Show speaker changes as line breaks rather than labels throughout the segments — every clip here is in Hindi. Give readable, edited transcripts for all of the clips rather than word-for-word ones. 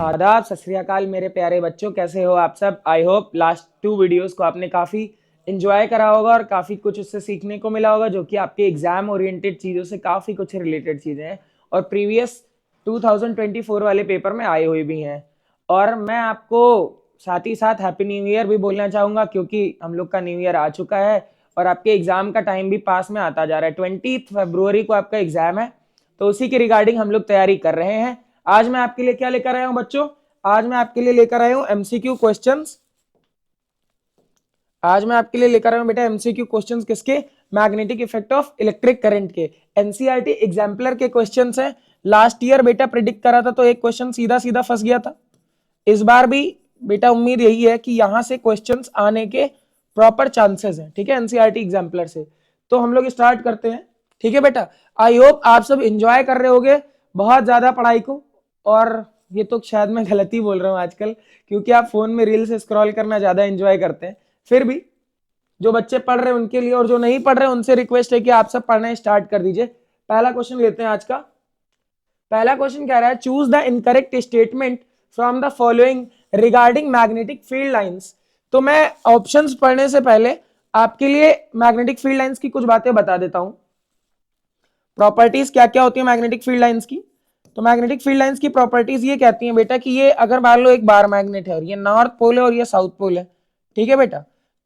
आदाब, सत श्री अकाल मेरे प्यारे बच्चों, कैसे हो आप सब। आई होप लास्ट 2 वीडियोस को आपने काफ़ी इंजॉय करा होगा और काफ़ी कुछ उससे सीखने को मिला होगा, जो कि आपके एग्जाम ओरिएंटेड चीज़ों से काफ़ी कुछ रिलेटेड चीज़ें हैं और प्रीवियस 2024 वाले पेपर में आई हुई भी हैं। और मैं आपको साथ ही साथ हैप्पी न्यू ईयर भी बोलना चाहूँगा, क्योंकि हम लोग का न्यू ईयर आ चुका है और आपके एग्जाम का टाइम भी पास में आता जा रहा है। 20 फरवरी को आपका एग्जाम है, तो उसी के रिगार्डिंग हम लोग तैयारी कर रहे हैं। आज मैं आपके लिए क्या लेकर आया हूं बच्चों? आज मैं आपके लिए लेकर आया हूं एमसीक्यू क्वेश्चंस। आज मैं आपके लिए लेकर आया हूं बेटा एमसीक्यू क्वेश्चंस। किसके? Magnetic effect of electric current के। एनसीईआरटी एग्जाम्पलर के क्वेश्चंस हैं। लास्ट ईयर बेटा प्रिडिक्ट करा था तो एक क्वेश्चन सीधा सीधा फंस गया था। इस बार भी बेटा उम्मीद यही है कि यहां से क्वेश्चंस आने के प्रॉपर चांसेस हैं। ठीक है, एनसीईआरटी एग्जाम्पलर से। तो हम लोग स्टार्ट करते हैं। ठीक है बेटा, आई होप आप सब इंजॉय कर रहे होगे बहुत ज्यादा पढ़ाई को। और ये तो शायद मैं गलत ही बोल रहा हूँ आजकल, क्योंकि आप फोन में रील्स स्क्रॉल करना ज्यादा एंजॉय करते हैं। फिर भी जो बच्चे पढ़ रहे हैं उनके लिए और जो नहीं पढ़ रहे हैं उनसे रिक्वेस्ट है कि आप सब पढ़ना स्टार्ट कर दीजिए। पहला क्वेश्चन लेते हैं आज का। पहला क्वेश्चन कह रहा है, choose the incorrect statement from the following regarding magnetic field lines. तो मैं ऑप्शंस पढ़ने से पहले आपके लिए मैग्नेटिक फील्ड लाइंस की कुछ बातें बता देता हूं। प्रॉपर्टीज क्या क्या होती है मैग्नेटिक फील्ड लाइंस की? तो मैग्नेटिक फील्ड लाइंस की प्रॉपर्टीज ये कहती हैं बेटा कि ये अगर मान लो एक बार मैग्नेट है और ये नॉर्थ पोल है और ये साउथ पोल है। ठीक है बेटा,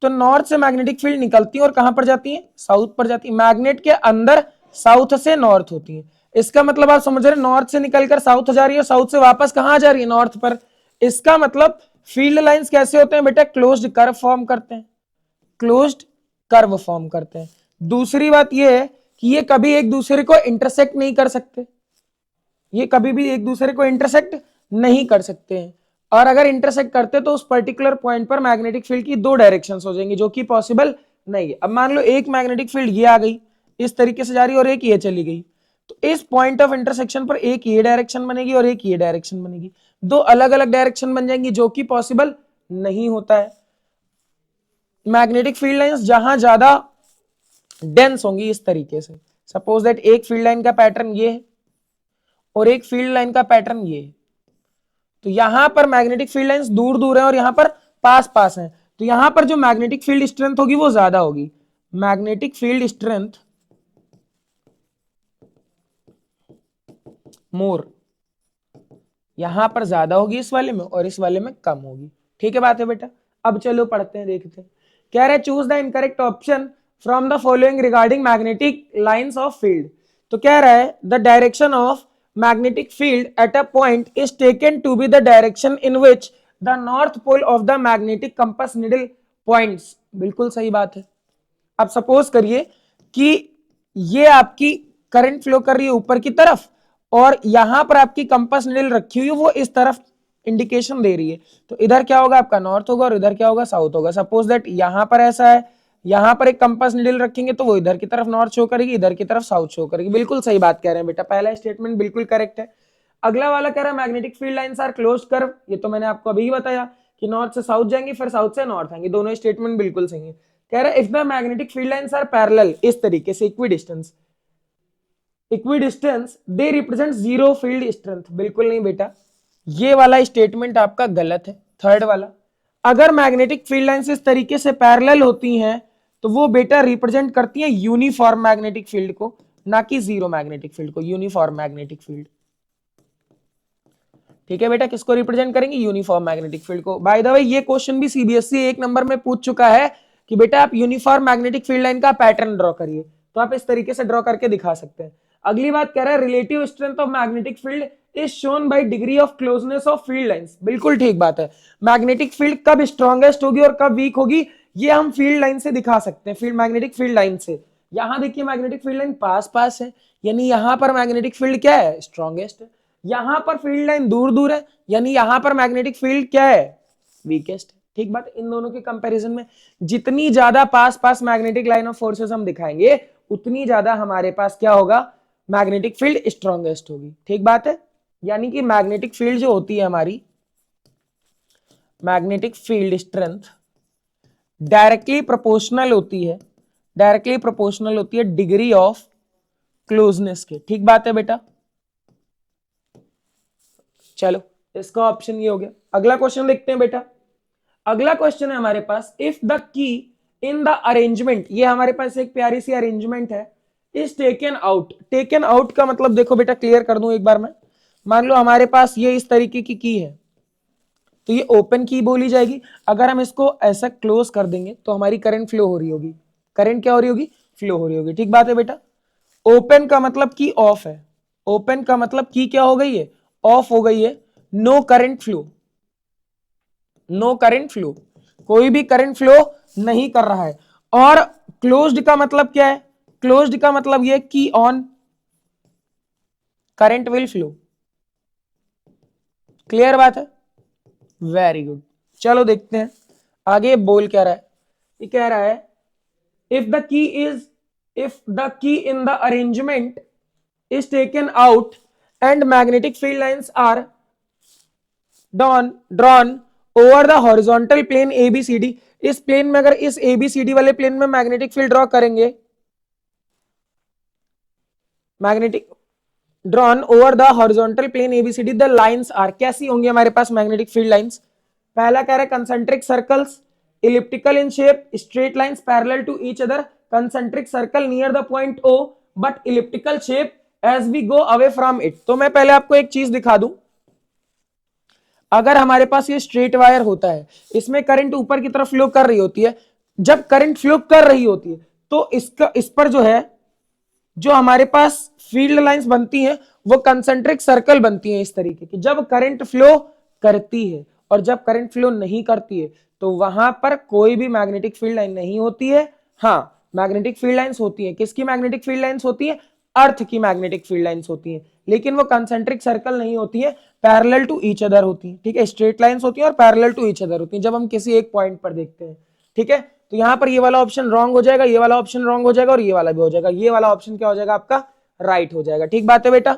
तो नॉर्थ से मैग्नेटिक फील्ड निकलती है और कहां पर जाती है? साउथ पर जाती है। मैग्नेट के अंदर साउथ से नॉर्थ होती है। इसका मतलब आप समझ रहे हैं, नॉर्थ से निकलकर साउथ जा रही है, साउथ से वापस कहां जा रही है? नॉर्थ पर। इसका मतलब फील्ड लाइंस कैसे होते हैं बेटा? क्लोज्ड कर्व फॉर्म करते हैं। क्लोज्ड कर्व फॉर्म करते हैं। दूसरी बात यह है कि ये कभी एक दूसरे को इंटरसेक्ट नहीं कर सकते। ये कभी भी एक दूसरे को इंटरसेक्ट नहीं कर सकते हैं, और अगर इंटरसेक्ट करते तो उस पर्टिकुलर पॉइंट पर मैग्नेटिक फील्ड की 2 डायरेक्शंस हो जाएंगी, जो कि पॉसिबल नहीं है। अब मान लो एक मैग्नेटिक फील्ड ये आ गई, इस तरीके से जा रही है, और एक ये चली गई, तो इस पॉइंट ऑफ इंटरसेक्शन पर एक ये डायरेक्शन बनेगी और एक ये डायरेक्शन बनेगी। 2 अलग अलग डायरेक्शन बन जाएंगी, जो कि पॉसिबल नहीं होता है। मैग्नेटिक फील्ड लाइंस जहां ज्यादा डेंस होंगी, इस तरीके से, सपोज दैट एक फील्ड लाइन का पैटर्न ये है और एक फील्ड लाइन का पैटर्न ये है, तो यहां पर मैग्नेटिक फील्ड लाइंस दूर दूर है और यहां पर पास पास है, तो यहां पर जो मैग्नेटिक फील्ड स्ट्रेंथ होगी वो ज्यादा होगी। मैग्नेटिक फील्ड स्ट्रेंथ मोर यहां पर ज्यादा होगी इस वाले में, और इस वाले में कम होगी। ठीक है बात है बेटा। अब चलो पढ़ते हैं, देखते हैं। कह रहे choose the incorrect option from the following regarding magnetic lines of field. तो कह रहा है the direction of magnetic field at a point is taken to be the direction in which the north pole of the magnetic compass needle points। बिल्कुल सही बात है। अब सपोज करिए कि ये आपकी करंट फ्लो कर रही है ऊपर की तरफ, और यहां पर आपकी कंपास निडल रखी हुई है, वो इस तरफ इंडिकेशन दे रही है, तो इधर क्या होगा? आपका नॉर्थ होगा और इधर क्या होगा? साउथ होगा। सपोज दैट यहां पर ऐसा है, यहां पर एक कंपास निडल रखेंगे तो वो इधर की तरफ नॉर्थ शो करेगी, इधर की तरफ साउथ शो करेगी। बिल्कुल सही बात कह रहे हैं बेटा, पहला स्टेटमेंट बिल्कुल करेक्ट है। अगला वाला कह रहा है magnetic field lines are closed curve. ये तो मैंने आपको अभी बताया कि नॉर्थ से साउथ जाएंगे, फिर साउथ से नॉर्थ आएंगे। दोनों स्टेटमेंट बिल्कुल सही है। कह रहा है if the magnetic field lines are parallel, इस तरीके से equidistance they represent zero field strength. बिल्कुल नहीं बेटा, ये वाला स्टेटमेंट आपका गलत है, थर्ड वाला। अगर मैग्नेटिक फील्ड लाइंस इस तरीके से पैरेलल होती हैं तो वो बेटा रिप्रेजेंट करती हैं यूनिफॉर्म मैग्नेटिक फील्ड को, ना कि जीरो मैग्नेटिक फील्ड को। यूनिफॉर्म मैग्नेटिक फील्ड, ठीक है बेटा, किसको रिप्रेजेंट करेंगे? यूनिफॉर्म मैग्नेटिक फील्ड को। बाय द वे ये क्वेश्चन भी सीबीएसई 1 नंबर में पूछ चुका है कि बेटा आप यूनिफॉर्म मैग्नेटिक फील्ड लाइन का पैटर्न ड्रॉ करिए, तो आप इस तरीके से ड्रॉ करके दिखा सकते हैं। अगली बात कह रहा है relative strength of magnetic field is shown by degree of closeness of field lines. बिल्कुल ठीक बात है। मैग्नेटिक फील्ड कब स्ट्रॉन्गेस्ट होगी और कब वीक होगी, ये हम फील्ड लाइन से दिखा सकते हैं। फील्ड मैग्नेटिक फील्ड लाइन से, यहां देखिए मैग्नेटिक फील्ड लाइन पास पास है, यानी यहां पर मैग्नेटिक फील्ड क्या है? स्ट्रॉन्गेस्ट है। यहां पर फील्ड लाइन दूर दूर है, यानी यहां पर मैग्नेटिक फील्ड क्या है? वीकेस्ट है। ठीक बात। इन दोनों के कंपैरिजन में जितनी ज्यादा पास पास मैग्नेटिक लाइन ऑफ फोर्सेस हम दिखाएंगे, उतनी ज्यादा हमारे पास क्या होगा? मैग्नेटिक फील्ड स्ट्रॉन्गेस्ट होगी। ठीक बात है। यानी कि मैग्नेटिक फील्ड जो होती है हमारी, magnetic field strength directly proportional होती है, डायरेक्टली प्रोपोर्शनल होती है डिग्री ऑफ क्लोजनेस के। ठीक बात है बेटा। चलो इसका ऑप्शन ये हो गया। अगला क्वेश्चन देखते हैं बेटा। अगला क्वेश्चन है हमारे पास, if the key in the arrangement, ये हमारे पास एक प्यारी सी अरेंजमेंट है, is taken out. Taken out का मतलब देखो बेटा, क्लियर कर दूं एक बार मैं। मान लो हमारे पास ये इस तरीके की है, तो ये ओपन की बोली जाएगी। अगर हम इसको ऐसा क्लोज कर देंगे तो हमारी करंट फ्लो हो रही होगी। करंट क्या हो रही होगी? फ्लो हो रही होगी। ठीक बात है बेटा। ओपन का मतलब की ऑफ है, ओपन का मतलब की क्या हो गई है? ऑफ हो गई है। No current flow, no current flow, कोई भी करंट फ्लो नहीं कर रहा है। और क्लोज्ड का मतलब क्या है? क्लोज्ड का मतलब ये की on, current will flow. Clear बात है? Very good. चलो देखते हैं आगे बोल क्या रहा है। ये कह रहा है, if the key is, if the key in the arrangement is taken out and magnetic field lines are drawn over the horizontal plane ABCD। इस प्लेन में अगर इस ABCD वाले प्लेन में मैग्नेटिक फील्ड ड्रॉ करेंगे, magnetic drawn over the horizontal plane ABCD, the lines are, कैसी होंगी हमारे पास मैग्नेटिक फील्ड लाइंस? पहला कह रहा है concentric circles, elliptical in shape, straight lines parallel to each other, concentric circle near the point O but elliptical shape as we go away from it. तो मैं पहले आपको एक चीज दिखा दूं, अगर हमारे पास ये स्ट्रेट वायर होता है, इसमें करंट ऊपर की तरफ फ्लो कर रही होती है, जब करंट फ्लो कर रही होती है तो इसका इस पर जो है, जो हमारे पास फील्ड लाइंस बनती हैं वो कंसेंट्रिक सर्कल बनती हैं इस तरीके की, जब करंट फ्लो करती है। और जब करंट फ्लो नहीं करती है तो वहां पर कोई भी मैग्नेटिक फील्ड लाइन नहीं होती है। हाँ, मैग्नेटिक फील्ड लाइंस होती है। किसकी मैग्नेटिक फील्ड लाइंस होती है? अर्थ की मैग्नेटिक फील्ड लाइंस होती है, लेकिन वो कंसेंट्रिक सर्कल नहीं होती है, पैरेलल टू ईच अदर होती है। ठीक है, स्ट्रेट लाइंस होती है और पैरेलल टू ईच अदर होती है जब हम किसी एक पॉइंट पर देखते हैं। ठीक है, तो यहां पर ये वाला ऑप्शन रॉन्ग हो जाएगा, ये वाला ऑप्शन रॉन्ग हो जाएगा और ये वाला भी हो जाएगा। ये वाला ऑप्शन क्या हो जाएगा आपका? राइट हो जाएगा। ठीक बात है बेटा।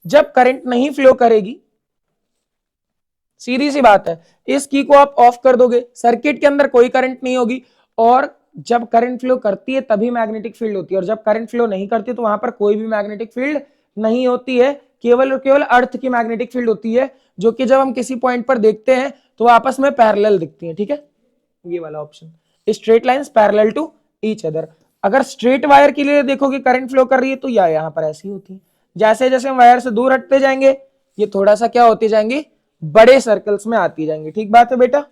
जब करंट नहीं फ्लो करेगी, सीधी सी बात है, इस की को आप ऑफ कर दोगे, सर्किट के अंदर कोई करंट नहीं होगी। और जब करंट फ्लो करती है तभी मैग्नेटिक फील्ड होती है, और जब करंट फ्लो नहीं करती तो वहां पर कोई भी मैग्नेटिक फील्ड नहीं होती है। केवल और केवल अर्थ की मैग्नेटिक फील्ड होती है, जो कि जब हम किसी पॉइंट पर देखते हैं तो आपस में पैरेलल दिखती है। ठीक है, ये वाला option, straight lines parallel to each other. अगर स्ट्रेट वायर के लिए देखोगे करंट फ्लो कर रही है तो या यहां पर ऐसी होती है। जैसे जैसे हम वायर से दूर हटते जाएंगे ये थोड़ा सा क्या होती जाएंगी? बड़े सर्कल्स में आती जाएंगी। ठीक बात है बेटा।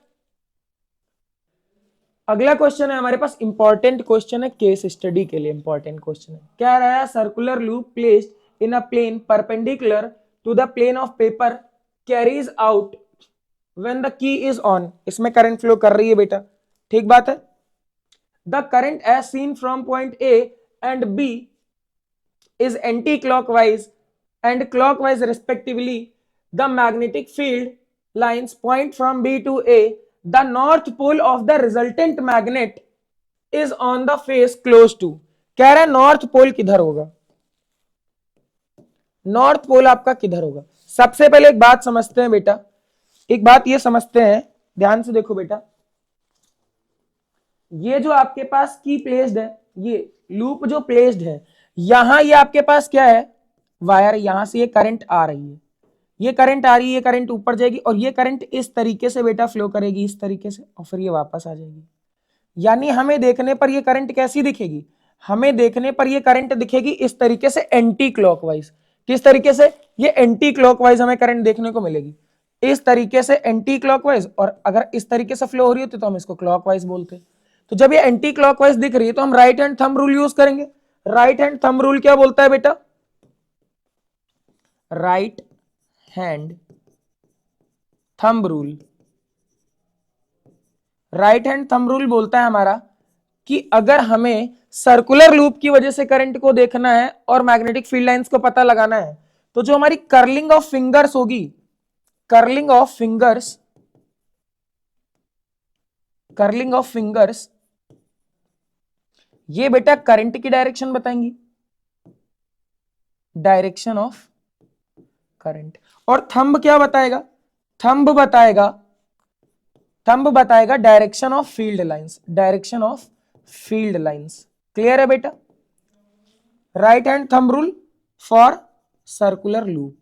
अगला क्वेश्चन है हमारे पास, इंपॉर्टेंट क्वेश्चन है, केस स्टडी के लिए इंपॉर्टेंट क्वेश्चन है। क्या रहा है? Circular loop placed in a plane perpendicular to the plane of paper carries out when the key is on. इसमें करंट फ्लो कर रही है बेटा। ठीक बात है। The current as seen from point A and B is anti-clockwise and clockwise respectively. The magnetic field lines point from B to A. The north pole of the resultant magnet is on the face close to. कह रहा है नॉर्थ पोल किधर होगा? नॉर्थ पोल आपका किधर होगा? सबसे पहले एक बात समझते हैं बेटा, एक बात ये समझते हैं, ध्यान से देखो बेटा। ये जो आपके पास की प्लेस्ड है, ये लूप जो प्लेस्ड है, यहां ये आपके पास क्या है? वायर। यहां से ये करंट आ रही है, ये करंट आ रही है, ये करंट ऊपर जाएगी और ये करंट इस तरीके से बेटा फ्लो करेगी, इस तरीके से, और फिर ये वापस आ जाएगी। यानी हमें देखने पर ये करंट कैसी दिखेगी? हमें देखने पर ये करंट दिखेगी इस तरीके से, एंटी क्लॉकवाइज। किस तरीके से? ये एंटी क्लॉकवाइज हमें करंट देखने को मिलेगी, इस तरीके से एंटी क्लॉकवाइज। और अगर इस तरीके से फ्लो हो रही होती तो हम इसको क्लॉकवाइज बोलते। तो जब ये एंटी क्लॉकवाइज दिख रही है तो हम right hand thumb rule use करेंगे। राइट हैंड थंब रूल क्या बोलता है बेटा? Right hand thumb rule, right hand thumb rule बोलता है हमारा कि अगर हमें सर्कुलर लूप की वजह से करंट को देखना है और मैग्नेटिक फील्ड लाइंस को पता लगाना है, तो जो हमारी कर्लिंग ऑफ फिंगर्स होगी, curling of fingers, curling of fingers, ये बेटा करंट की डायरेक्शन बताएंगी, डायरेक्शन ऑफ करंट। और थंब क्या बताएगा? थंब बताएगा, थंब बताएगा direction of field lines, direction of field lines. Clear है बेटा? Right hand thumb rule for circular loop,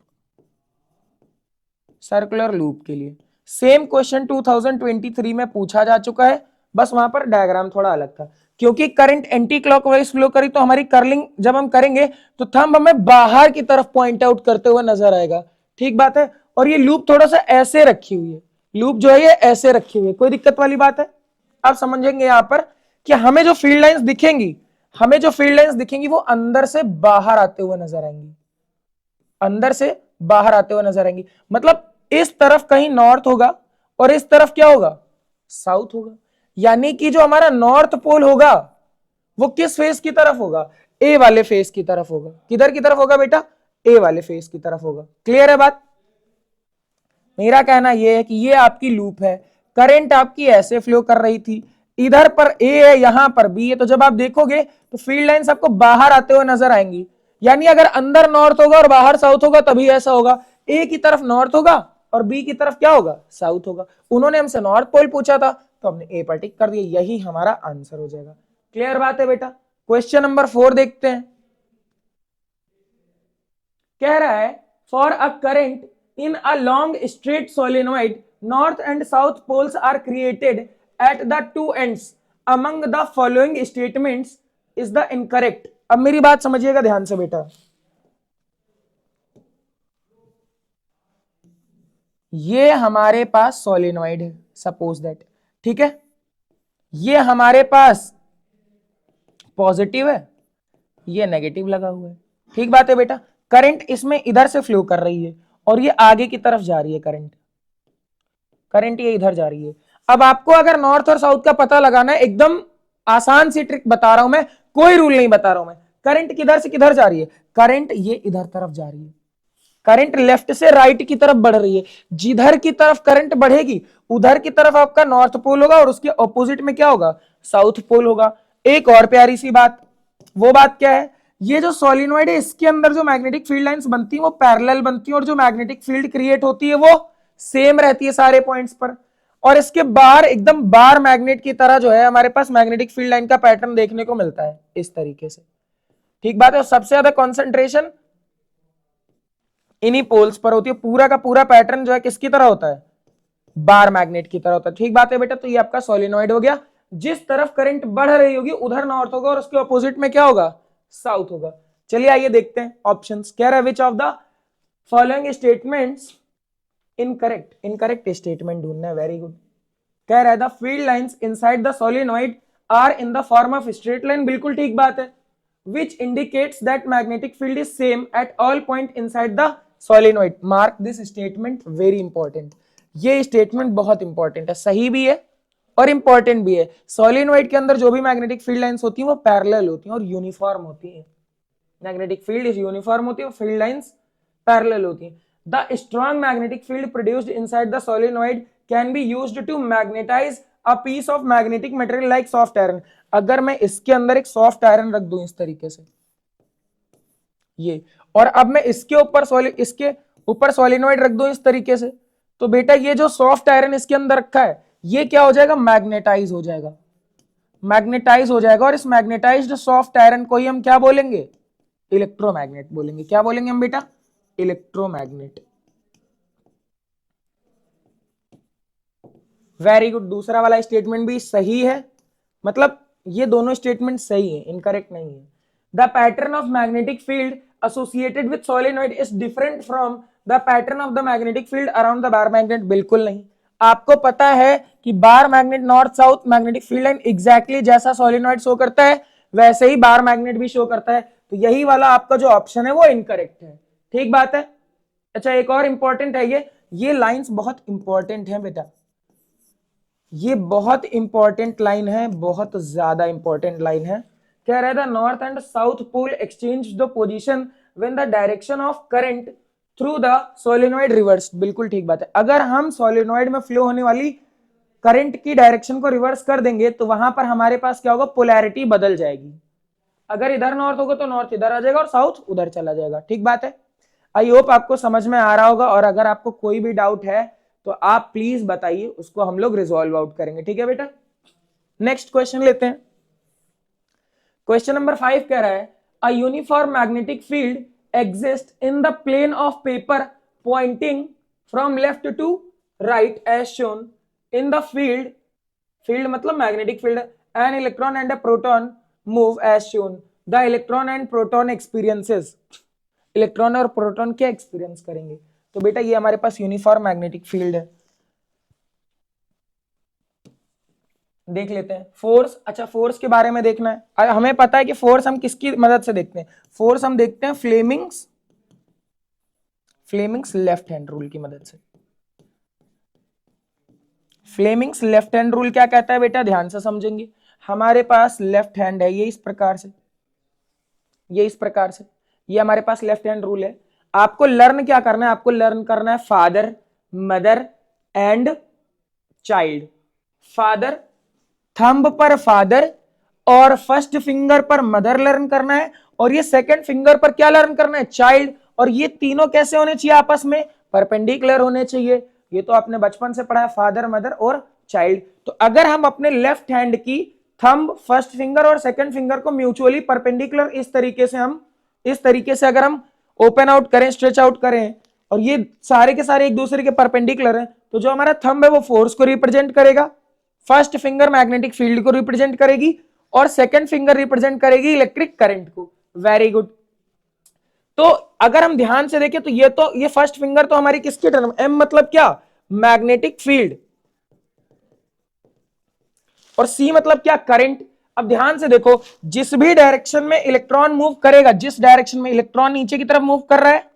circular loop के लिए। सेम क्वेश्चन 2023 में पूछा जा चुका है, बस वहां पर डायग्राम थोड़ा अलग था, क्योंकि करंट एंटी क्लॉकवाइज फ्लो करी तो हमारी कर्लिंग जब हम करेंगे तो थंब हमें बाहर की तरफ पॉइंट आउट करते हुए नजर आएगा, ठीक बात है। और ये लूप थोड़ा सा ऐसे रखी हुई है, लूप जो है ये ऐसे रखी हुई है, कोई दिक्कत वाली बात है? आप समझेंगे यहां पर कि हमें जो फील्ड लाइंस दिखेंगी, हमें जो फील्ड लाइंस दिखेंगी वो अंदर से बाहर आते हुए नजर आएंगी, अंदर से बाहर आते हुए नजर आएंगी। मतलब इस तरफ कहीं नॉर्थ होगा और इस तरफ क्या होगा, साउथ होगा। यानी कि जो हमारा नॉर्थ पोल होगा वो किस फेस की तरफ होगा, ए वाले फेस की तरफ होगा। किधर की तरफ होगा बेटा, ए वाले फेस की तरफ होगा। क्लियर है बात? मेरा कहना यह है कि ये आपकी लूप है, करंट आपकी ऐसे फ्लो कर रही थी, इधर पर ए है, यहां पर बी है, तो जब आप देखोगे तो फील्ड लाइंस आपको बाहर आते हुए नजर आएंगी। यानी अगर अंदर नॉर्थ होगा और बाहर साउथ होगा तभी ऐसा होगा, ए की तरफ नॉर्थ होगा और बी की तरफ क्या होगा, साउथ होगा। उन्होंने हमसे नॉर्थ पोल पूछा था तो हमने ए पर टिक कर दिया, यही हमारा आंसर हो जाएगा। क्लियर बात है बेटा? क्वेश्चन नंबर 4 देखते हैं। कह रहा है for a current in a long straight solenoid north and south poles are created at the two ends among the following statements is the incorrect. अब मेरी बात समझिएगा ध्यान से बेटा, ये हमारे पास सोलेनॉइड है, सपोज दैट, ठीक है, ये हमारे पास पॉजिटिव है, ये नेगेटिव लगा हुआ है, ठीक बात है बेटा। करंट इसमें इधर से फ्लो कर रही है और ये आगे की तरफ जा रही है, करंट करंट ये इधर जा रही है। अब आपको अगर नॉर्थ और साउथ का पता लगाना है, एकदम आसान सी ट्रिक बता रहा हूं मैं, कोई रूल नहीं बता रहा हूं मैं। करंट किधर से किधर जा रही है, करंट ये इधर तरफ जा रही है, करंट लेफ्ट से राइट की तरफ बढ़ रही है। जिधर की तरफ करंट बढ़ेगी उधर की तरफ आपका नॉर्थ पोल होगा और उसके ऑपोजिट में क्या होगा, साउथ पोल होगा। एक और प्यारी सी बात, वो बात क्या है, ये जो सोलिनॉइड है इसके अंदर जो मैग्नेटिक फील्ड लाइंस बनती है वो पैरेलल बनती है और जो मैग्नेटिक फील्ड क्रिएट होती है वो सेम रहती है सारे पॉइंट्स पर। और इसके बाहर एकदम बार मैग्नेट की तरह जो है हमारे पास मैग्नेटिक फील्ड लाइन का पैटर्न देखने को मिलता है इस तरीके से, ठीक बात है। और सबसे ज्यादा कॉन्सेंट्रेशन इन्हीं पोल्स पर होती है, पूरा का पूरा पैटर्न जो है किसकी तरह होता है, बार मैग्नेट की तरह होता है, ठीक बात है बेटा। तो ये आपका सोलिनॉइड हो गया, जिस तरफ करंट बढ़ रही होगी उधर नॉर्थ होगा और उसके ऑपोजिट में क्या होगा, साउथ होगा। चलिए आइए देखते हैं ऑप्शंस। कह रहा है which of the following statements incorrect, incorrect statement ढूंढना है, वेरी गुड। कह रहा है the field lines inside the solenoid are in the form of straight line, बिल्कुल ठीक बात है। which indicates that magnetic field is same at all point inside the solenoid. Mark this statement, very important. ये स्टेटमेंट बहुत इंपॉर्टेंट है, सही भी है और इंपॉर्टेंट भी है। सोलिनॉइड के अंदर जो भी मैग्नेटिक फील्ड लाइंस होती हैं वो पैरेलल होती हैं और यूनिफॉर्म होती हैं। मैग्नेटिक फील्ड इज यूनिफॉर्म होती है, फील्ड लाइंस पैरेलल होती हैं। The strong magnetic field produced inside the solenoid can be used to magnetise a piece of magnetic material like soft iron. अगर मैं इसके अंदर एक सॉफ्ट आयरन रख दूं इस तरीके से ये, और अब मैं इसके ऊपर सोलिनॉइड रख दूं इस तरीके से, तो बेटा ये जो सॉफ्ट आयरन इसके अंदर रखा है ये क्या हो जाएगा, मैग्नेटाइज हो जाएगा, मैग्नेटाइज हो जाएगा। और इस मैग्नेटाइज्ड सॉफ्ट आयरन को ही हम क्या बोलेंगे, इलेक्ट्रोमैग्नेट बोलेंगे। क्या बोलेंगे हम बेटा, इलेक्ट्रोमैग्नेट। वेरी गुड, दूसरा वाला स्टेटमेंट भी सही है, मतलब ये दोनों स्टेटमेंट सही है, इनकरेक्ट नहीं है। The pattern of magnetic field associated with solenoid is different from the pattern of the magnetic field around the bar magnet, बिल्कुल नहीं। आपको पता है कि bar magnet north south magnetic field line exactly जैसा सोलिनॉइड शो करता है वैसे ही बार मैग्नेट भी शो करता है, तो यही वाला आपका जो ऑप्शन है वो इनकरेक्ट है, ठीक बात है। अच्छा एक और इंपॉर्टेंट है, ये लाइंस बहुत इंपॉर्टेंट है बेटा, ये बहुत इंपॉर्टेंट लाइन है, बहुत ज्यादा इंपॉर्टेंट लाइन है। कह रहा है the north and south pole exchange the position when the direction of current through the solenoid reverse, बिल्कुल ठीक बात है। अगर हम सोलिनॉइड में फ्लो होने वाली करंट की डायरेक्शन को रिवर्स कर देंगे तो वहां पर हमारे पास क्या होगा, पोलैरिटी बदल जाएगी। अगर इधर नॉर्थ होगा तो नॉर्थ इधर आ जाएगा और साउथ उधर चला जाएगा, ठीक बात है। आई होप आपको समझ में आ रहा होगा, और अगर आपको कोई भी डाउट है तो आप प्लीज बताइए, उसको हम लोग रिजॉल्व आउट करेंगे, ठीक है बेटा। नेक्स्ट क्वेश्चन लेते हैं। क्वेश्चन नंबर 5 कह रहा है a uniform magnetic field exist in the plane of paper pointing from left to right as shown in the field, field मतलब magnetic field, an electron and a proton move as shown, the electron and proton experiences, electron और प्रोटॉन क्या एक्सपीरियंस करेंगे। तो बेटा ये हमारे पास यूनिफॉर्म मैग्नेटिक फील्ड है। देख लेते हैं फोर्स। अच्छा फोर्स के बारे में देखना है, हमें पता है कि फोर्स हम किसकी मदद से देखते हैं, फोर्स हम देखते हैं Fleming's, Fleming's left hand rule की मदद से। फ्लेमिंग्स लेफ्ट हैंड रूल क्या कहता है बेटा, ध्यान से समझेंगे। हमारे पास लेफ्ट हैंड है ये इस प्रकार से, ये इस प्रकार से, ये हमारे पास लेफ्ट हैंड रूल है। आपको लर्न क्या करना है, आपको लर्न करना है father, mother and child. Father, thumb पर फादर और फर्स्ट फिंगर पर मदर लर्न करना है, और ये सेकंड फिंगर पर क्या लर्न करना है, चाइल्ड। और ये तीनों कैसे होने चाहिए, आपस में परपेंडिकुलर होने चाहिए। ये तो आपने बचपन से पढ़ा है, फादर मदर और चाइल्ड। तो अगर हम अपने लेफ्ट हैंड की थंब, फर्स्ट फिंगर और सेकंड फिंगर को म्यूचुअली परपेंडिकुलर इस तरीके से हम, इस तरीके से अगर हम ओपन आउट करें, स्ट्रेच आउट करें, और ये सारे के सारे एक दूसरे के परपेंडिकुलर हैं, तो जो हमारा थंब है वो फोर्स को रिप्रेजेंट करेगा, फर्स्ट फिंगर मैग्नेटिक फील्ड को रिप्रेजेंट करेगी, और सेकंड फिंगर रिप्रेजेंट करेगी इलेक्ट्रिक करंट को। Very good. तो अगर हम ध्यान से देखें तो ये फर्स्ट फिंगर तो हमारी किसकी टर्म, एम मतलब क्या, मैग्नेटिक फील्ड, और सी मतलब क्या, करंट। अब ध्यान से देखो, जिस भी डायरेक्शन में इलेक्ट्रॉन मूव करेगा, जिस डायरेक्शन में इलेक्ट्रॉन नीचे की तरफ मूव कर रहा है,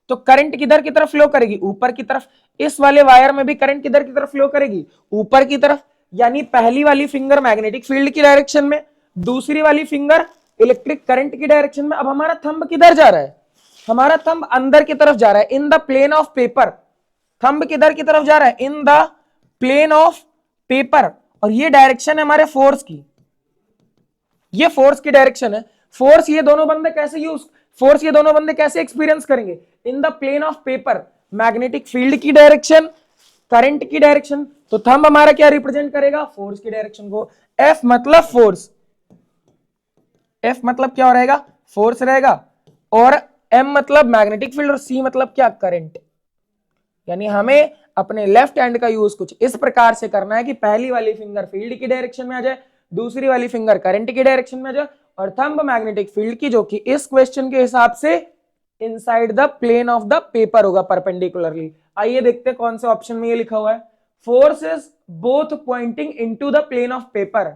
तो करंट किधर की तरफ फ्लो करेगी, ऊपर की तरफ। इस वाले वायर में भी करंट किधर की तरफ फ्लो करेगी, ऊपर की तरफ। यानी पहली वाली फिंगर मैग्नेटिक फील्ड की डायरेक्शन में, दूसरी वाली फिंगर इलेक्ट्रिक करंट की डायरेक्शन में। अब हमारा थंब किधर जा रहा है, हमारा थंब अंदर की तरफ जा रहा है, in the plane of paper. Thumb किधर की तरफ जा रहा है, in the plane of paper. और ये डायरेक्शन है हमारे फोर्स की, ये फोर्स की डायरेक्शन है। फोर्स ये दोनों बंदे कैसे यूज, फोर्स ये दोनों बंदे कैसे एक्सपीरियंस करेंगे, in the plane of paper, magnetic field की डायरेक्शन, करंट की डायरेक्शन। तो थंब हमारा क्या रिप्रेजेंट करेगा, फोर्स की डायरेक्शन को। एफ मतलब फोर्स, एफ मतलब क्या रहेगा, फोर्स रहेगा, और एम मतलब मैग्नेटिक फील्ड, और सी मतलब क्या, करंट। यानी हमें अपने लेफ्ट हैंड का यूज कुछ इस प्रकार से करना है कि पहली वाली फिंगर फील्ड की डायरेक्शन में आ जाए, दूसरी वाली फिंगर करंट की डायरेक्शन में आ जाए, और थंब मैग्नेटिक फील्ड की, जो कि इस क्वेश्चन के हिसाब से inside the plane of the paper होगा, परपेंडिकुलरली। आइए देखते हैं कौन से ऑप्शन में ये लिखा हुआ है, force is both pointing into the plane of paper.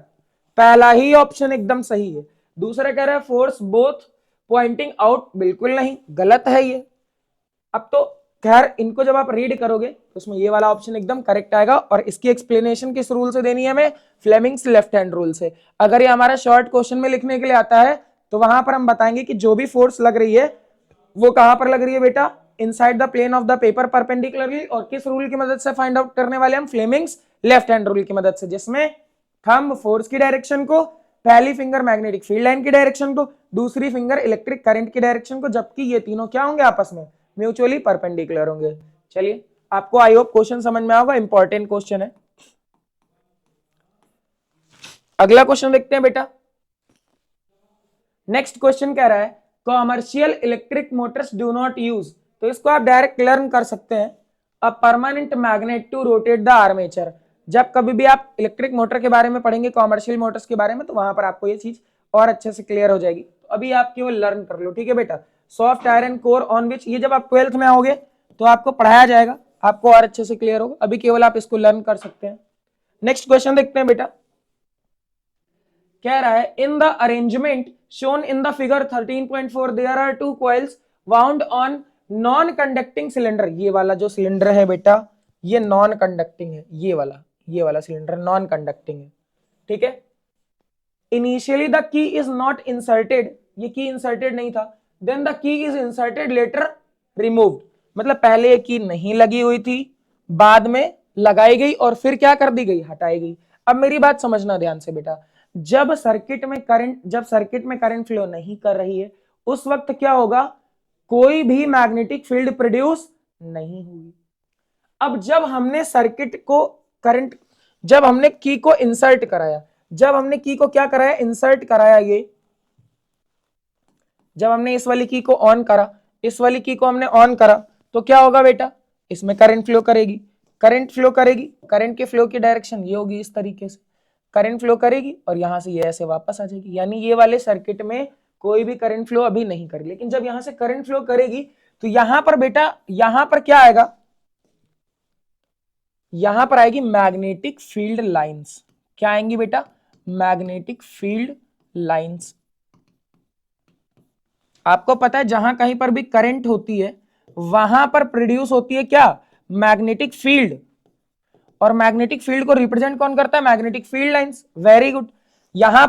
पहला ही ऑप्शन एकदम सही है। दूसरा कह रहा है फोर्स बोथ पॉइंटिंग आउट, बिल्कुल नहीं, गलत है ये। अब तो खैर इनको जब आप रीड करोगे तो उसमें ये वाला ऑप्शन एकदम करेक्ट आएगा, और इसकी एक्सप्लेनेशन किस रूल से देनी है हमें, फ्लेमिंग्स लेफ्ट हैंड रूल से। अगर ये हमारा शॉर्ट क्वेश्चन में लिखने के लिए आता है तो वहां पर हम बताएंगे कि जो भी फोर्स लग रही है वो कहां पर लग रही है बेटा, inside the plane of the paper perpendicularly. और किस रूल की मदद से फाइंड आउट करने वाले हम, फ्लेमिंग्स लेफ्ट हैंड रूल की मदद से, जिसमें थंब फोर्स की डायरेक्शन को, पहली फिंगर मैग्नेटिक फील्ड लाइन की डायरेक्शन को, दूसरी फिंगर इलेक्ट्रिक करंट की डायरेक्शन को, जबकि ये तीनों क्या होंगे, आपस में म्यूचुअली परपेंडिकुलर होंगे। चलिए आपको आई होप क्वेश्चन समझ में आएगा, इंपॉर्टेंट क्वेश्चन है। अगला क्वेश्चन देखते हैं बेटा। नेक्स्ट क्वेश्चन कह रहा है commercial electric motors do not use, तो इसको आप डायरेक्ट लर्न कर सकते हैं, a permanent magnet to rotate the armature. जब कभी भी आप इलेक्ट्रिक मोटर के बारे में पढ़ेंगे, कॉमर्शियल मोटर्स के बारे में, तो वहां पर आपको ये चीज और अच्छे से क्लियर हो जाएगी। तो अभी आप केवल लर्न कर लो, ठीक है बेटा। Soft iron core on which, ये जब आप 12th में आओगे तो आपको पढ़ाया जाएगा, आपको और अच्छे से क्लियर होगा। अभी केवल आप इसको लर्न कर सकते हैं। नेक्स्ट क्वेश्चन देखते हैं बेटा। कह रहा है in the arrangement shown in the figure 13.4 there are two coils wound on non conducting cylinder. ये वाला जो सिलेंडर है बेटा ये नॉन कंडक्टिंग है, ये वाला सिलेंडर नॉन कंडक्टिंग है, ठीक है। Initially the key is not inserted, ये की इंसर्टेड नहीं था, then the key is inserted later removed, मतलब पहले ये की नहीं लगी हुई थी, बाद में लगाई गई, और फिर क्या कर दी गई, हटाई गई। अब मेरी बात समझना ध्यान से बेटा, जब सर्किट में करंट फ्लो नहीं कर रही है उस वक्त क्या होगा, कोई भी मैग्नेटिक फील्ड प्रोड्यूस नहीं होगी। अब जब हमने सर्किट को करंट, जब हमने की को इंसर्ट कराया, जब हमने की को क्या कराया, इंसर्ट कराया, ये जब हमने इस वाली की को ऑन करा, इस वाली की को हमने ऑन करा, तो क्या होगा बेटा, इसमें करंट फ्लो करेगी, करंट फ्लो करेगी, करंट के फ्लो की डायरेक्शन ये होगी इस तरीके से, करंट फ्लो करेगी और यहां से ये ऐसे वापस आ जाएगी, यानी ये वाले सर्किट में कोई भी करंट फ्लो अभी नहीं करेगी। लेकिन जब यहां से करंट फ्लो करेगी तो यहां पर बेटा, यहां पर क्या आएगा, यहां पर आएगी मैग्नेटिक फील्ड लाइंस। क्या आएंगी बेटा, मैग्नेटिक फील्ड लाइंस। आपको पता है जहां कहीं पर भी करंट होती है वहां पर प्रोड्यूस होती है क्या, मैग्नेटिक फील्ड, और मैग्नेटिक फील्ड को रिप्रेजेंट कौन करता है, magnetic field lines. Very good. यहां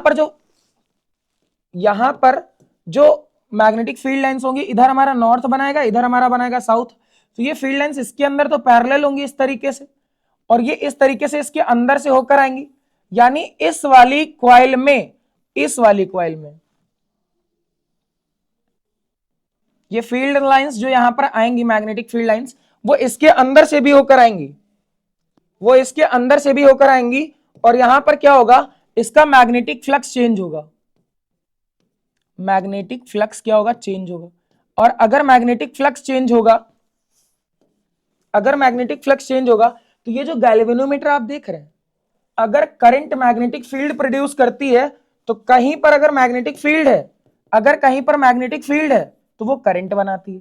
पर जो मैग्नेटिक फील्ड लाइंस होंगी, इधर हमारा नॉर्थ बनाएगा, इधर हमारा बनाएगा साउथ, तो ये फील्ड लाइंस इसके अंदर तो पैरेलल होंगी इस तरीके से, और ये इस तरीके से इसके अंदर से होकर आएंगी, यानी इस वाली कॉइल में, इस वाली कॉइल में ये फील्ड लाइंस जो यहां पर आएंगी, मैग्नेटिक फील्ड लाइंस, वो इसके अंदर से भी होकर आएंगी, वो इसके अंदर से भी होकर आएंगी, और यहां पर क्या होगा, इसका मैग्नेटिक फ्लक्स चेंज होगा, मैग्नेटिक फ्लक्स क्या होगा, चेंज होगा। और अगर मैग्नेटिक फ्लक्स चेंज होगा, अगर मैग्नेटिक फ्लक्स चेंज होगा तो ये जो गैल्वेनोमीटर आप देख रहे हैं, अगर करंट मैग्नेटिक फील्ड प्रोड्यूस करती है तो कहीं पर अगर मैग्नेटिक फील्ड है, अगर कहीं पर मैग्नेटिक फील्ड है तो वो करंट बनाती है।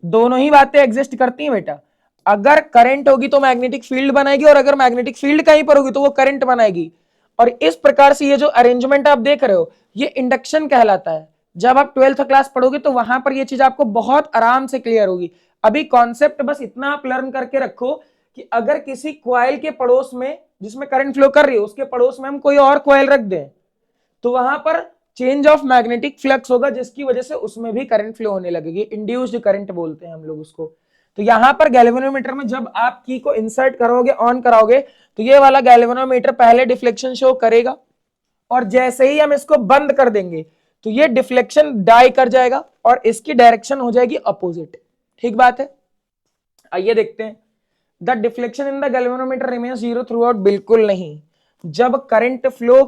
दोनों ही बातें एग्जिस्ट करती हैं बेटा, अगर करंट होगी तो मैग्नेटिक फील्ड बनाएगी, और अगर मैग्नेटिक फील्ड कहीं पर होगी तो वो करंट बनाएगी। और इस प्रकार से ये जो अरेंजमेंट आप देख रहे हो ये इंडक्शन कहलाता है। जब आप 12th क्लास पढ़ोगे तो वहां पर ये चीज आपको बहुत आराम से क्लियर होगी। अभी कॉन्सेप्ट बस इतना आप लर्न करके रखो कि अगर किसी कॉइल के पड़ोस में जिसमें करंट फ्लो कर रही है उसके पड़ोस में हम कोई और कॉइल रख दें तो वहां पर चेंज ऑफ मैग्नेटिक फ्लक्स होगा, जिसकी वजह से उसमें भी करंट फ्लो होने लगेगी, इंड्यूस्ड करंट बोलते हैं हम लोग उसको। तो यहां पर गैल्वेनोमीटर में जब आप की को इंसर्ट करोगे, ऑन कराओगे, तो ये वाला गैल्वेनोमीटर पहले डिफ्लेक्शन शो करेगा, और जैसे ही हम इसको बंद कर देंगे तो ये डिफ्लेक्शन डाई कर जाएगा और इसकी डायरेक्शन हो जाएगी अपोजिट। ठीक बात है। आइए देखते हैं, the deflection in the galvanometer remains zero through out. बिल्कुल नहीं, जब करंट फ्लो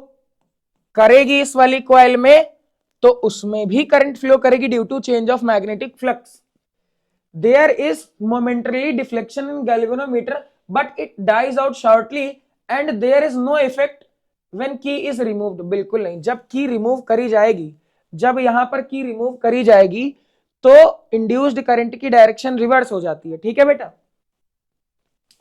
करेगी इस वाली कॉइल में तो उसमें भी करंट फ्लो करेगी due to change of magnetic flux. There is momentary deflection in galvanometer but it dies out shortly and there is no effect when key is removed. बिल्कुल नहीं, जब की रिमूव करी जाएगी, जब यहां पर की रिमूव करी जाएगी तो इंड्यूस्ड करंट की डायरेक्शन रिवर्स हो जाती है। ठीक है बेटा,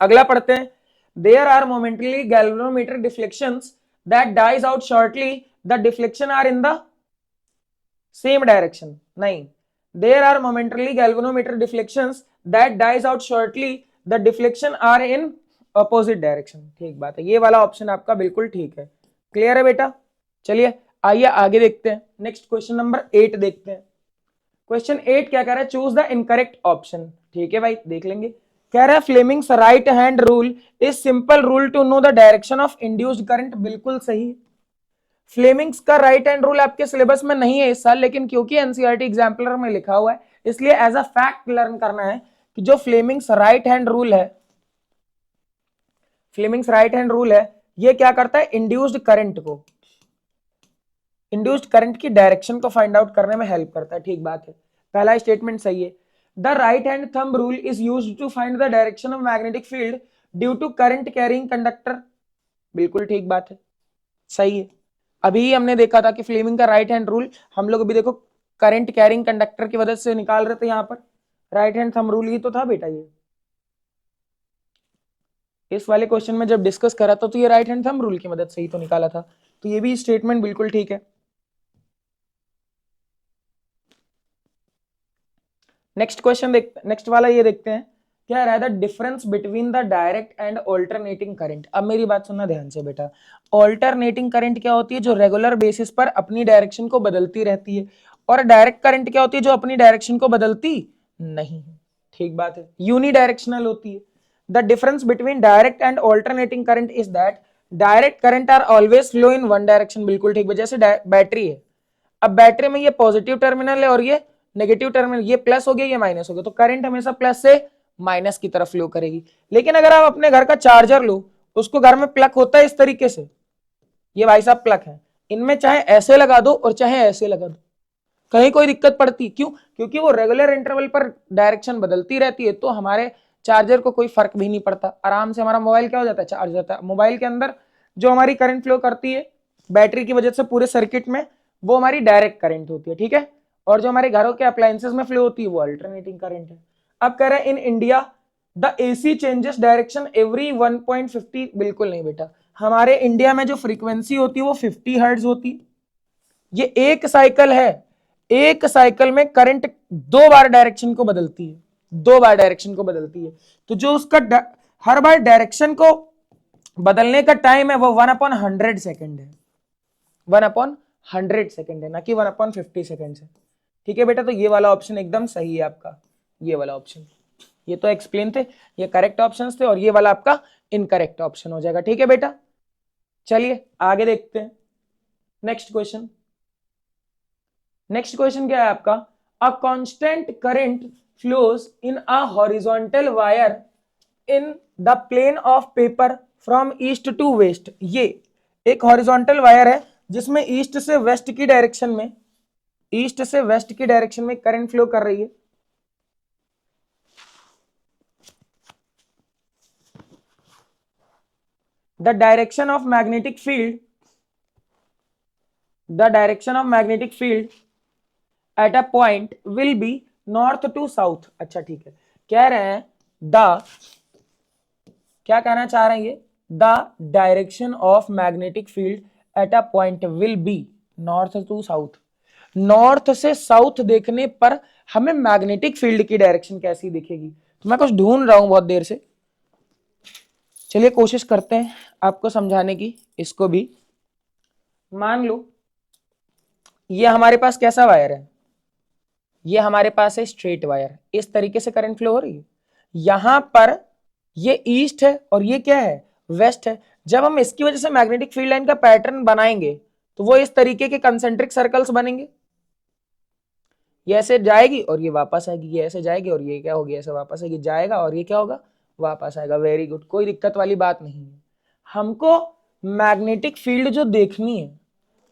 अगला पढ़ते हैं। There are momentary galvanometer deflections that dies out shortly, the deflection are in the same direction. नहीं, there are momentarily galvanometer deflections that dies out shortly, the deflection are in opposite direction. ठीक बात है, ये वाला ऑप्शन आपका बिल्कुल ठीक है। क्लियर है बेटा। चलिए आइए आगे देखते हैं, नेक्स्ट क्वेश्चन नंबर 8 देखते हैं। क्वेश्चन 8 क्या कह रहा है, चूज द इनकरेक्ट ऑप्शन। ठीक है भाई, देख लेंगे। कह रहा है Fleming's right hand rule is simple rule to know the direction of induced current. बिल्कुल सही। फ्लेमिंग्स का राइट हैंड रूल आपके सिलेबस में नहीं है इस साल, लेकिन क्योंकि एनसीईआरटी एग्जाम्पलर में लिखा हुआ है इसलिए एज अ फैक्ट लर्न करना है कि जो फ्लेमिंग्स राइट हैंड रूल है, फ्लेमिंग्स राइट हैंड रूल है, ये क्या करता है, इंड्यूस्ड करंट को, इंड्यूस्ड करंट की डायरेक्शन को फाइंड आउट करने में हेल्प करता है। ठीक बात है, पहला स्टेटमेंट सही है। The right hand thumb rule is used to find the direction of magnetic field due to current carrying conductor। बिल्कुल ठीक बात है, सही है। अभी हमने देखा था कि फ्लेमिंग का राइट हैंड रूल हम लोग अभी देखो करंट कैरिंग कंडक्टर की वजह से निकाल रहे थे, यहां पर राइट हैंड थंब रूल ही तो था बेटा। ये इस वाले क्वेश्चन में जब डिस्कस करा था तो ये राइट हैंड थंब रूल की मदद से ही तो निकाला था, तो ये भी स्टेटमेंट बिल्कुल ठीक है। नेक्स्ट क्वेश्चन देखते, नेक्स्ट वाला ये देखते हैं, क्या रहा the difference between the direct and alternating current. अब मेरी बात सुनना ध्यान से बेटा, ऑल्टरनेटिंग करंट क्या होती है, जो रेगुलर बेसिस पर अपनी डायरेक्शन को बदलती रहती है, और डायरेक्ट करंट क्या होती है, जो अपनी डायरेक्शन को बदलती नहीं है। ठीक बात है, यूनी डायरेक्शनल होती है। The difference between direct and alternating current is that direct current are always flow in one direction. बिल्कुल ठीक, जैसे बैटरी है, अब बैटरी में ये पॉजिटिव टर्मिनल है और ये नेगेटिव टर्मिनल, ये प्लस हो गया ये माइनस हो गया, तो करंट हमेशा प्लस से माइनस की तरफ फ्लो करेगी। लेकिन अगर आप अपने घर का चार्जर लो, उसको घर में प्लग होता है इस तरीके से, ये भाई साहब प्लग है, इनमें चाहे ऐसे लगा दो और चाहे ऐसे लगा दो, कहीं कोई दिक्कत पड़ती, क्यों? क्योंकि वो रेगुलर इंटरवल पर डायरेक्शन बदलती रहती है, तो हमारे चार्जर को कोई फर्क भी नहीं पड़ता, आराम से हमारा मोबाइल क्या हो जाता है, चार्ज हो जाता है। मोबाइल के अंदर जो हमारी करंट फ्लो करती है बैटरी की वजह से पूरे सर्किट में, वो हमारी डायरेक्ट करंट होती है, ठीक है। और जो हमारे घरों के अप्लायंसेस में फ्लो होती है वो अल्टरनेटिंग करंट है। अब कह रहे हैं in India the AC changes direction every 1.50, बिल्कुल नहीं बेटा, हमारे इंडिया में जो फ्रीक्वेंसी होती है वो 50 हर्ट्ज होती है। ये एक साइकिल है, एक साइकिल में करंट 2 बार डायरेक्शन को बदलती है, 2 बार डायरेक्शन को बदलती है। तो जो उसका हर बार डायरेक्शन को बदलने का टाइम है वो 1/100 सेकेंड है, 1/100 सेकेंड है, ना कि 1/50 सेकेंड है, ठीक है बेटा। तो ये वाला ऑप्शन एकदम सही है आपका, ये वाला ऑप्शन, ये तो एक्सप्लेन थे, ये करेक्ट ऑप्शंस थे, और ये वाला आपका इनकरेक्ट ऑप्शन हो जाएगा, ठीक है बेटा। चलिए आगे देखते हैं नेक्स्ट क्वेश्चन। नेक्स्ट क्वेश्चन क्या है आपका, a constant current flows in a horizontal wire in the plane of paper from east to west. ये एक हॉरिजॉन्टल वायर है जिसमें ईस्ट से वेस्ट की डायरेक्शन में, ईस्ट से वेस्ट की डायरेक्शन में करंट फ्लो कर रही है। The direction of magnetic field, the direction of magnetic field at a point will be north to south. अच्छा ठीक है, कह रहे हैं द, क्या कहना चाह रहे हैं ये, the direction of magnetic field at a point will be north to south. North से साउथ देखने पर हमें मैग्नेटिक फील्ड की डायरेक्शन कैसी दिखेगी? तो मैं कुछ ढूंढ रहा हूं बहुत देर से, चलिए कोशिश करते हैं आपको समझाने की इसको भी। मान लो ये हमारे पास कैसा वायर है, ये हमारे पास है स्ट्रेट वायर, इस तरीके से करंट फ्लो हो रही है, यहां पर ये ईस्ट है और ये क्या है, वेस्ट है। जब हम इसकी वजह से मैग्नेटिक फील्ड लाइन का पैटर्न बनाएंगे तो वो इस तरीके के कंसेंट्रिक सर्कल्स बनेंगे, ये ऐसे जाएगी और ये वापस आएगी, ये ऐसे जाएगी और ये क्या होगी, ऐसे वापस आएगी, जाएगा और ये क्या होगा, वापस आएगा। वेरी गुड, कोई दिक्कत वाली बात नहीं है। हमको मैग्नेटिक फील्ड जो देखनी है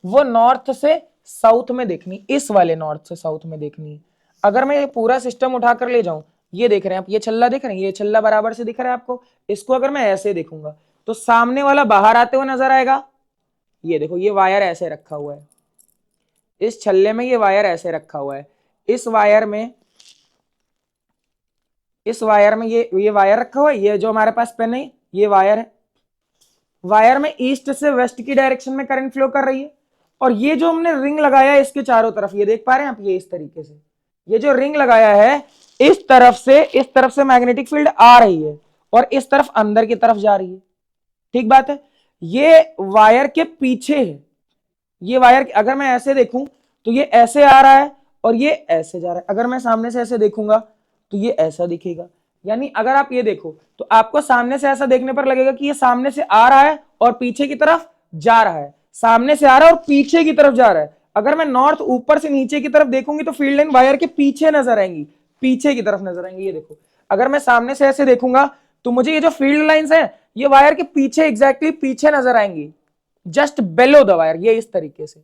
वो नॉर्थ से साउथ में देखनी, इस वाले नॉर्थ से साउथ में देखनी है। अगर मैं ये पूरा सिस्टम उठाकर ले जाऊं, ये देख रहे हैं आप, ये छल्ला देख रहे हैं, ये छल्ला बराबर से दिख रहा है आपको, इसको अगर मैं ऐसे देखूंगा तो सामने वाला बाहर आते हुए नजर आएगा। ये देखो ये वायर ऐसे रखा हुआ है, इस छल्ले में ये वायर ऐसे रखा हुआ है, इस वायर में, इस वायर में ये वायर रखा हुआ है, ये जो हमारे पास पेन है ये वायर है, वायर में ईस्ट से वेस्ट की डायरेक्शन में करंट फ्लो कर रही है। और ये जो हमने रिंग लगाया है इसके चारों तरफ, ये देख पा रहे हैं आप, ये इस तरीके से ये जो रिंग लगाया है इस तरफ से मैग्नेटिक फील्ड आ रही है और इस तरफ अंदर की तरफ जा रही है, ठीक बात है। ये वायर के पीछे है, ये वायर अगर मैं ऐसे देखूं तो ये ऐसे आ रहा है और ये ऐसे जा रहा है, अगर मैं सामने से ऐसे देखूंगा तो ये ऐसा दिखेगा। यानी अगर आप ये देखो तो आपको सामने से ऐसा देखने पर लगेगा कि ये सामने से आ रहा है और पीछे की तरफ जा रहा है, सामने से आ रहा है और पीछे की तरफ जा रहा है। अगर मैं नॉर्थ ऊपर से नीचे की तरफ देखूंगी तो फील्ड लाइन वायर के पीछे नजर आएंगी, पीछे की तरफ नजर आएंगी। ये देखो अगर मैं सामने से ऐसे देखूंगा तो मुझे ये जो फील्ड लाइंस है ये वायर के पीछे, एग्जैक्टली पीछे नजर आएंगी, जस्ट बेलो द वायर, ये इस तरीके से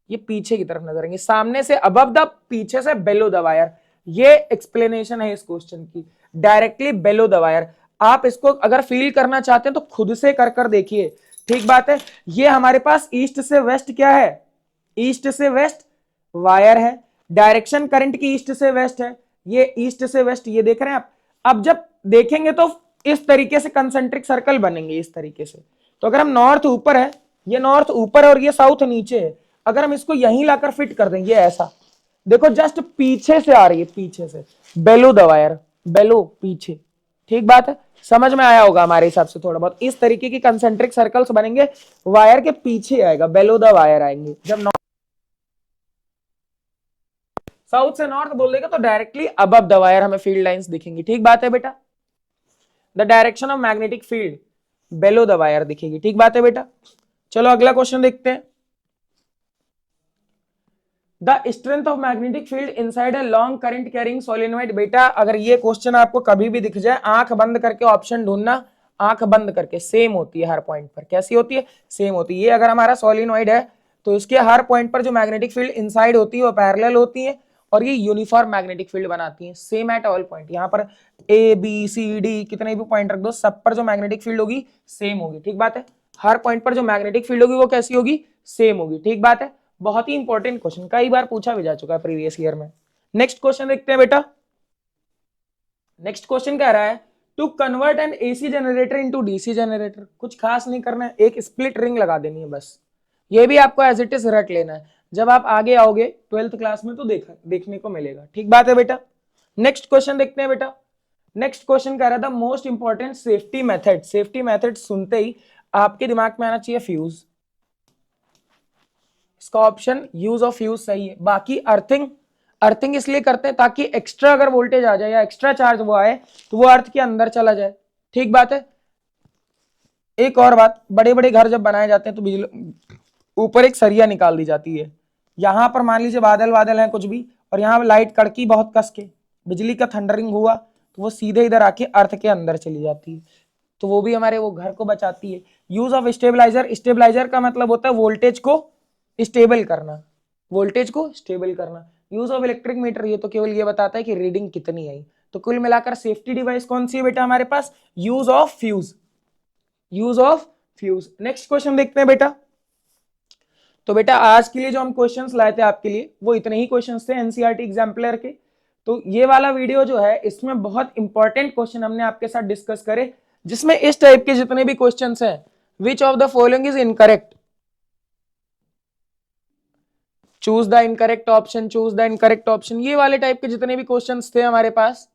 ये पीछे की तरफ नजर आएंगे, सामने से अबव द, पीछे से बेलो द वायर। ये एक्सप्लेनेशन है इस क्वेश्चन की, डायरेक्टली बेलो द वायर। आप इसको अगर फील करना चाहते हैं तो खुद से कर कर देखिए, ठीक बात है। ये हमारे पास ईस्ट से वेस्ट क्या है, ईस्ट से वेस्ट वायर है, डायरेक्शन करंट की ईस्ट से वेस्ट है, ये ईस्ट से वेस्ट, ये देख रहे हैं आप। अब जब देखेंगे तो इस तरीके से कंसेंट्रिक सर्कल बनेंगे इस तरीके से। तो अगर हम नॉर्थ ऊपर है, ये नॉर्थ ऊपर है और ये साउथ नीचे है, अगर हम इसको यहीं लाकर फिट कर देंगे ऐसा, देखो जस्ट पीछे से आ रही है, पीछे से बेलो द वायर, बेलो पीछे, ठीक बात है। समझ में आया होगा हमारे हिसाब से थोड़ा बहुत, इस तरीके की कंसेंट्रिक सर्कल्स बनेंगे, वायर के पीछे आएगा, बेलो द वायर आएंगे। जब साउथ से नॉर्थ बोल देगा तो डायरेक्टली अबव द वायर हमें फील्ड लाइंस दिखेंगी, ठीक बात है बेटा। The direction of magnetic field bellow the wire दिखेगी, ठीक बात है बेटा। चलो अगला क्वेश्चन देखते हैं। The strength of magnetic field inside a long current carrying solenoid. बेटा अगर ये क्वेश्चन आपको कभी भी दिख जाए, आंख बंद करके ऑप्शन ढूंढना, आंख बंद करके, सेम होती है हर पॉइंट पर, कैसी होती है, सेम होती है। ये अगर हमारा सोलेनोइड है तो इसके हर पॉइंट पर जो मैग्नेटिक फील्ड इनसाइड होती है वो पैरेलल होती है और ये यूनिफॉर्म मैग्नेटिक फील्ड बनाती है, सेम एट ऑल पॉइंट। यहाँ पर ए बी सी डी कितने भी पॉइंट रख दो, सब पर जो मैग्नेटिक फील्ड होगी सेम होगी, ठीक बात है। हर पॉइंट पर जो मैग्नेटिक फील्ड होगी वो कैसी होगी, सेम होगी, ठीक बात है। बहुत ही इंपॉर्टेंट क्वेश्चन, कई बार पूछा भी जा चुका है प्रीवियस ईयर में। नेक्स्ट क्वेश्चन देखते हैं बेटा। नेक्स्ट क्वेश्चन कह रहा है to convert an AC generator into DC generator. कुछ खास नहीं करना है, एक स्प्लिट रिंग लगा देनी है बस। ये भी आपको एज इट इज रट लेना है, जब आप आगे आओगे 12th क्लास में तो देखने को मिलेगा, ठीक बात है बेटा। नेक्स्ट क्वेश्चन देखते हैं बेटा। नेक्स्ट क्वेश्चन कह रहा था most important safety method. Safety method सुनते ही आपके दिमाग में आना चाहिए फ्यूज, इसका ऑप्शन यूज ऑफ फ्यूज सही है। बाकी अर्थिंग, अर्थिंग इसलिए करते हैं ताकि एक्स्ट्रा अगर वोल्टेज आ जाए या एक्स्ट्रा चार्ज वो आए तो वो अर्थ के अंदर चला जाए, ठीक बात है। एक और बात, बड़े बड़े घर जब बनाए जाते हैं तो बिजली ऊपर एक सरिया निकाल दी जाती है। यहां पर मान लीजिए बादल बादल है कुछ भी और यहाँ लाइट कड़की बहुत कस के, बिजली का थंडरिंग हुआ तो वो सीधे इधर आके अर्थ के अंदर चली जाती है, तो वो भी हमारे वो घर को बचाती है। यूज ऑफ स्टेबलाइजर, स्टेबलाइजर का मतलब होता है वोल्टेज को स्टेबल करना, वोल्टेज को स्टेबल करना। यूज ऑफ इलेक्ट्रिक मीटर, ये तो केवल ये बताता है कि रीडिंग कितनी आई। तो कुल मिलाकर सेफ्टी डिवाइस कौन सी है बेटा हमारे पास, use of fuse, use of fuse. Next question देखते हैं बेटा। तो बेटा आज के लिए जो हम क्वेश्चंस लाए थे आपके लिए वो इतने ही क्वेश्चंस थे एनसीईआरटी एग्जाम्पलर के। तो ये वाला वीडियो जो है इसमें बहुत इंपॉर्टेंट क्वेश्चन हमने आपके साथ डिस्कस करे, जिसमें इस टाइप के जितने भी क्वेश्चंस हैं, विच of the following is incorrect, choose the incorrect option, choose the incorrect option, ये वाले टाइप के जितने भी क्वेश्चंस थे हमारे पास,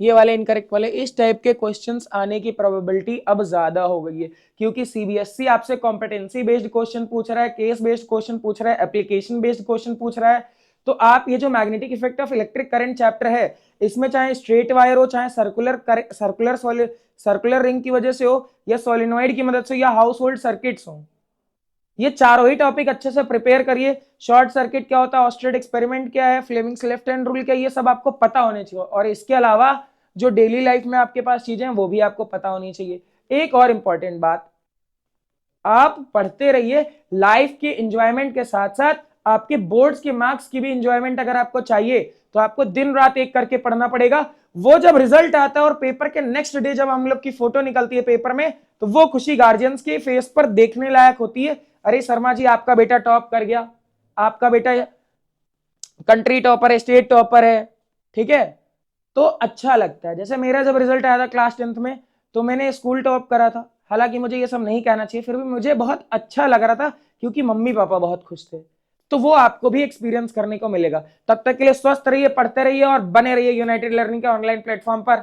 ये वाले इनकरेक्ट वाले, इस टाइप के क्वेश्चंस आने की प्रोबेबिलिटी अब ज्यादा हो गई है, क्योंकि सीबीएसई आपसे कॉम्पिटेंसी बेस्ड क्वेश्चन पूछ रहा है, केस बेस्ड क्वेश्चन पूछ रहा है, एप्लीकेशन बेस्ड क्वेश्चन पूछ रहा है। तो आप ये जो magnetic effect of electric current chapter है, इसमें चाहे स्ट्रेट वायर हो, चाहे सर्कुलर रिंग की वजह से हो, या सोलिनॉइड की मदद से, या हाउस होल्ड सर्किट्स हो, ये चारों ही टॉपिक अच्छे से प्रिपेयर करिए। शॉर्ट सर्किट क्या होता है, ऑस्टेड एक्सपेरिमेंट क्या है, फ्लेमिंग्स लेफ्ट हैंड रूल क्या है, ये सब आपको पता होने चाहिए। और इसके अलावा जो डेली लाइफ में आपके पास चीजें हैं वो भी आपको पता होनी चाहिए। एक और इंपॉर्टेंट बात, आप पढ़ते रहिए, लाइफ के एंजॉयमेंट के साथ साथ आपके बोर्ड्स के मार्क्स की भी एंजॉयमेंट अगर आपको चाहिए तो आपको दिन रात एक करके पढ़ना पड़ेगा। वो जब रिजल्ट आता है और पेपर के नेक्स्ट डे जब हम लोग की फोटो निकलती है पेपर में, तो वो खुशी गार्जियंस के फेस पर देखने लायक होती है। अरे शर्मा जी आपका बेटा टॉप कर गया, आपका बेटा कंट्री टॉपर है, स्टेट टॉपर है, ठीक है, तो अच्छा लगता है। जैसे मेरा जब रिजल्ट आया था क्लास 10th में तो मैंने स्कूल टॉप करा था, हालांकि मुझे ये सब नहीं कहना चाहिए, फिर भी मुझे बहुत अच्छा लग रहा था क्योंकि मम्मी पापा बहुत खुश थे। तो वो आपको भी एक्सपीरियंस करने को मिलेगा। तब तक के लिए स्वस्थ रहिए, पढ़ते रहिए और बने रहिए यूनाइटेड लर्निंग के ऑनलाइन प्लेटफॉर्म पर।